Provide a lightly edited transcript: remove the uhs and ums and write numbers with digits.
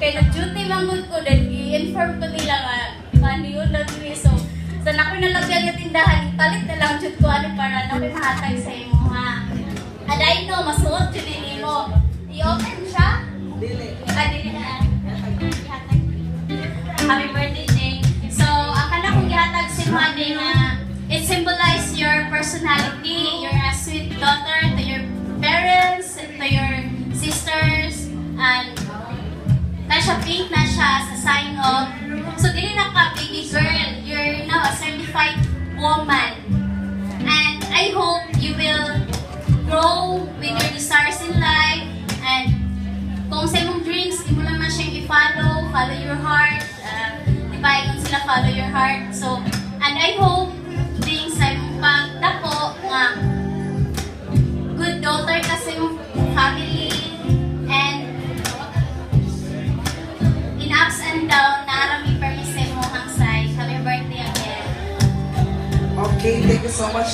Kaya nag-duty manggod ko, then i-inform ko nila nga, ano yun na diri. So, sa nakoy nalagyan nga tindahan, palit na lang jud ko ano para nakoy mahatag sa imo ha. And I know, masuot jud ni mo. I-open siya? Dili. Dili na. Ihatag. Happy birthday, Ding. So, ang kana kong ihatag si Madi nga, it symbolize your personality. You're a sweet daughter to your parents, to your sisters, and siya pink na siya sa sign of. So, dili na ka baby girl. You're now a certified woman. And I hope you will grow with your desires in life. And kung sa imong dreams, di mo naman siyang i-follow. Follow your heart. Diba, yung sila follow your heart. So, and I hope din sa imong pagdako nga good daughter ka sa imong family. And in ups and down, narami permis sa imong hangsay. Happy birthday again. Okay, thank you so much.